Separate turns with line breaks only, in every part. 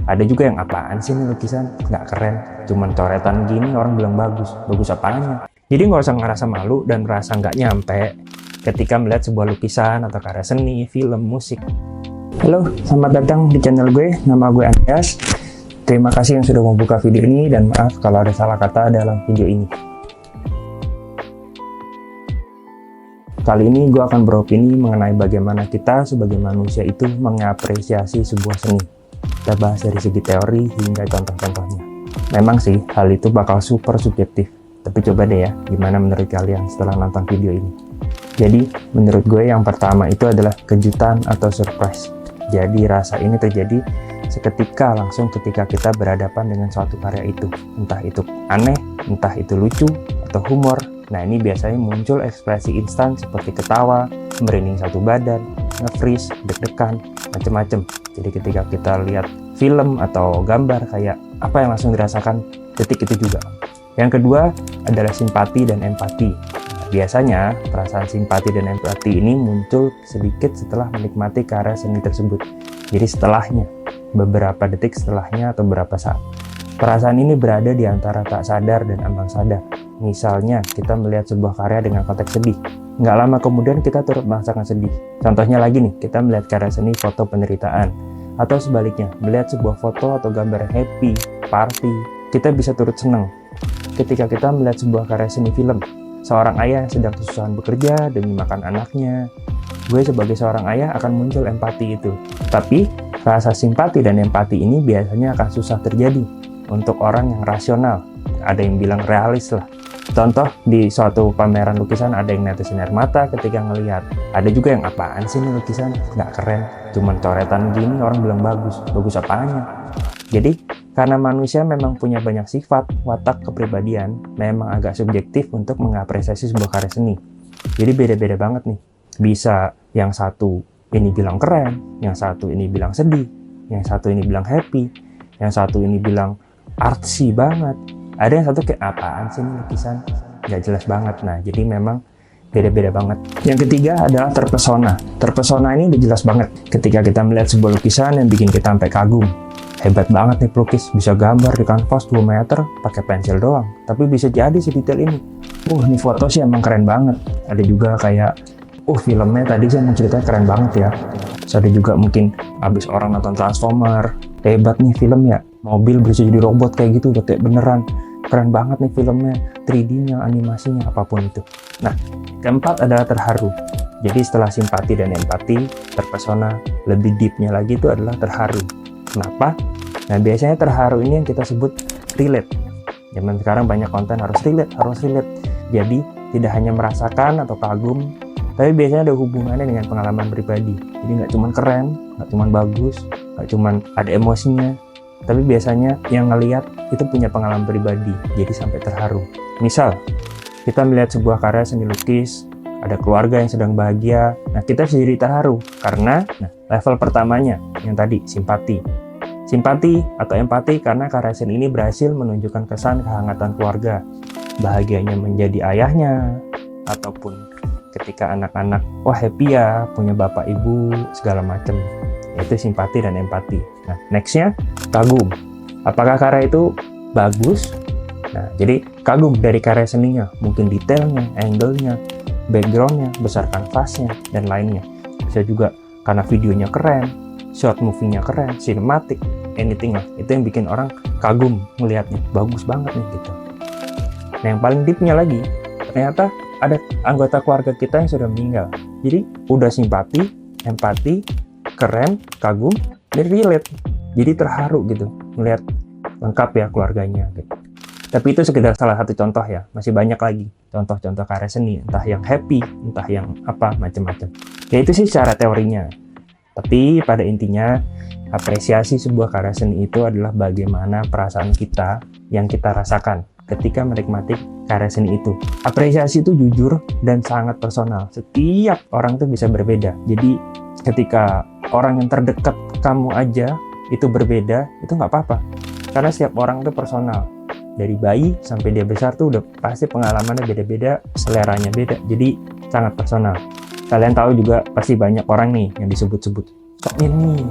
Ada juga yang apaan sih ini lukisan, nggak keren, cuman coretan gini orang bilang bagus. Bagus apanya? Jadi nggak usah ngerasa malu dan merasa nggak nyampe ketika melihat sebuah lukisan atau karya seni, film, musik. Halo, selamat datang di channel gue, nama gue Andreas. Terima kasih yang sudah membuka video ini dan maaf kalau ada salah kata dalam video ini. Kali ini gue akan beropini mengenai bagaimana kita sebagai manusia itu mengapresiasi sebuah seni. Kita bahas dari segi teori hingga contoh-contohnya. Memang sih, hal itu bakal super subjektif. Tapi coba deh ya, gimana menurut kalian setelah nonton video ini. Jadi, menurut gue yang pertama itu adalah kejutan atau surprise. Jadi, rasa ini terjadi seketika langsung ketika kita berhadapan dengan suatu karya itu. Entah itu aneh, entah itu lucu, atau humor. Nah, ini biasanya muncul ekspresi instan seperti ketawa, merinding satu badan, nge-freeze, deg-degan, macem-macem. Jadi ketika kita lihat film atau gambar kayak apa yang langsung dirasakan detik itu juga. Yang kedua adalah simpati dan empati. Nah, biasanya perasaan simpati dan empati ini muncul sedikit setelah menikmati karya seni tersebut. Jadi setelahnya, beberapa detik setelahnya atau beberapa saat. Perasaan ini berada di antara tak sadar dan ambang sadar. Misalnya, kita melihat sebuah karya dengan konteks sedih. Nggak lama kemudian kita turut merasakan sedih. Contohnya lagi nih, kita melihat karya seni foto penderitaan. Atau sebaliknya, melihat sebuah foto atau gambar happy, party, kita bisa turut senang. Ketika kita melihat sebuah karya seni film, seorang ayah yang sedang kesusahan bekerja demi makan anaknya, gue sebagai seorang ayah akan muncul empati itu. Tapi, rasa simpati dan empati ini biasanya akan susah terjadi untuk orang yang rasional. Ada yang bilang realis lah. Contoh, di suatu pameran lukisan ada yang netesin air mata ketika ngelihat. Ada juga yang apaan sih ini lukisan, nggak keren, cuman coretan gini orang bilang bagus. Bagus apanya? Jadi, karena manusia memang punya banyak sifat, watak, kepribadian, memang agak subjektif untuk mengapresiasi sebuah karya seni. Jadi beda-beda banget nih. Bisa yang satu ini bilang keren, yang satu ini bilang sedih, yang satu ini bilang happy, yang satu ini bilang artsy banget. Ada yang satu kayak apaan sih ini lukisan, nggak jelas banget. Nah, jadi memang beda-beda banget. Yang ketiga adalah terpesona. Terpesona ini udah jelas banget ketika kita melihat sebuah lukisan yang bikin kita sampai kagum. Hebat banget nih pelukis, bisa gambar di kanvas 2 meter pakai pensil doang, tapi bisa jadi sedetail ini. Ini foto sih emang keren banget. Ada juga kayak filmnya tadi sih emang ceritanya keren banget ya. Terus ada juga mungkin abis orang nonton Transformer, hebat nih film ya, mobil bisa jadi robot kayak gitu, udah kayak beneran. Keren banget nih filmnya, 3D-nya, animasinya, apapun itu. Nah, keempat adalah terharu. Jadi setelah simpati dan empati, terpesona, lebih deep-nya lagi itu adalah terharu. Kenapa? Nah, biasanya terharu ini yang kita sebut relate. Zaman sekarang banyak konten harus relate. Jadi, tidak hanya merasakan atau kagum, tapi biasanya ada hubungannya dengan pengalaman pribadi. Jadi nggak cuma keren, nggak cuma bagus, nggak cuma ada emosinya, tapi biasanya yang ngelihat itu punya pengalaman pribadi, jadi sampai terharu. Misal, kita melihat sebuah karya seni lukis, ada keluarga yang sedang bahagia, nah kita bisa jadi terharu, karena level pertamanya, yang tadi, simpati. Simpati atau empati karena karya seni ini berhasil menunjukkan kesan kehangatan keluarga, bahagianya menjadi ayahnya, ataupun ketika anak-anak, wah happy ya, punya bapak ibu, segala macam. Itu simpati dan empati. Nah, nextnya kagum. Apakah karya itu bagus? Nah, jadi kagum dari karya seninya, mungkin detailnya, angle-nya, background-nya, besar kanvasnya, dan lainnya. Bisa juga karena videonya keren, short movie-nya keren, cinematic, anything lah. Itu yang bikin orang kagum melihatnya, bagus banget nih gitu. Nah, yang paling deep-nya lagi, ternyata ada anggota keluarga kita yang sudah meninggal. Jadi, udah simpati, empati, keren, kagum, dan relate. Jadi terharu gitu, melihat lengkap ya keluarganya gitu. Tapi itu sekedar salah satu contoh ya, masih banyak lagi contoh-contoh karya seni, entah yang happy, entah yang apa, macam-macam. Ya itu sih secara teorinya. Tapi pada intinya, apresiasi sebuah karya seni itu adalah bagaimana perasaan kita yang kita rasakan ketika menikmati karya seni itu. Apresiasi itu jujur dan sangat personal. Setiap orang tuh bisa berbeda. Jadi ketika orang yang terdekat kamu aja itu berbeda, itu nggak apa-apa. Karena setiap orang itu personal. Dari bayi sampai dia besar tuh udah pasti pengalamannya beda-beda, seleranya beda. Jadi sangat personal. Kalian tahu juga pasti banyak orang nih yang disebut-sebut sok nyeni.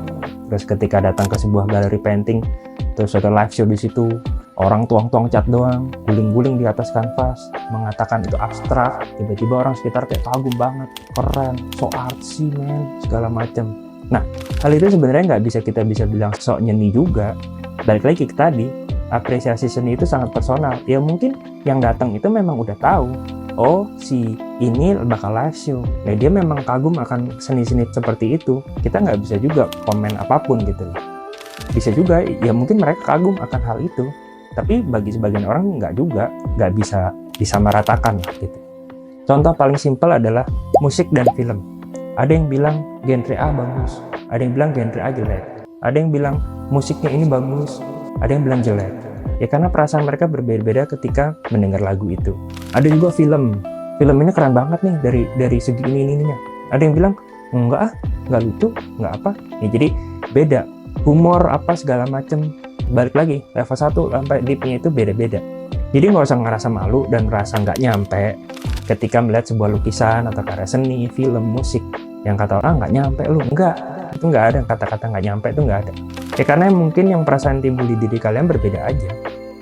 Terus ketika datang ke sebuah galeri painting, terus ada live show di situ, orang tuang-tuang cat doang, guling-guling di atas kanvas, mengatakan itu abstrak, tiba-tiba orang sekitar kayak kagum banget, keren, so artsy man, segala macam. Nah, hal itu sebenarnya nggak bisa kita bilang sok nyeni juga. Balik lagi ke tadi, apresiasi seni itu sangat personal. Ya mungkin yang datang itu memang udah tahu, oh si ini bakal live show. Nah dia memang kagum akan seni-seni seperti itu. Kita nggak bisa juga komen apapun gitu loh. Bisa juga, ya mungkin mereka kagum akan hal itu. Tapi bagi sebagian orang nggak juga, nggak bisa disamaratakan gitu. Contoh paling simpel adalah musik dan film. Ada yang bilang genre A bagus, ada yang bilang genre A jelek. Ada yang bilang musiknya ini bagus, ada yang bilang jelek. Ya karena perasaan mereka berbeda-beda ketika mendengar lagu itu. Ada juga film ini keren banget nih dari segi ini. Ada yang bilang nggak lucu, nggak apa. Ya jadi beda, humor apa segala macem. Balik lagi, level 1 sampai deepnya itu beda-beda. Jadi nggak usah ngerasa malu dan ngerasa nggak nyampe ketika melihat sebuah lukisan atau karya seni, film, musik yang kata orang nggak nyampe lu. Enggak, itu nggak ada kata-kata nggak nyampe, itu nggak ada. Ya karena mungkin yang perasaan timbul di diri kalian berbeda aja.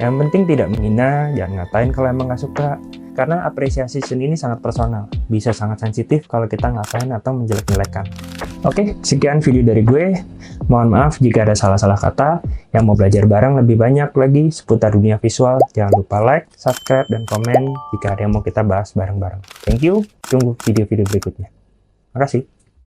Yang penting tidak menghina, jangan ngatain kalau emang nggak suka. Karena apresiasi seni ini sangat personal, bisa sangat sensitif kalau kita ngatain atau menjelek-jelekan. Oke, sekian video dari gue. Mohon maaf jika ada salah-salah kata. Yang mau belajar bareng lebih banyak lagi seputar dunia visual, jangan lupa like, subscribe, dan komen jika ada yang mau kita bahas bareng-bareng. Thank you, tunggu video-video berikutnya. Makasih.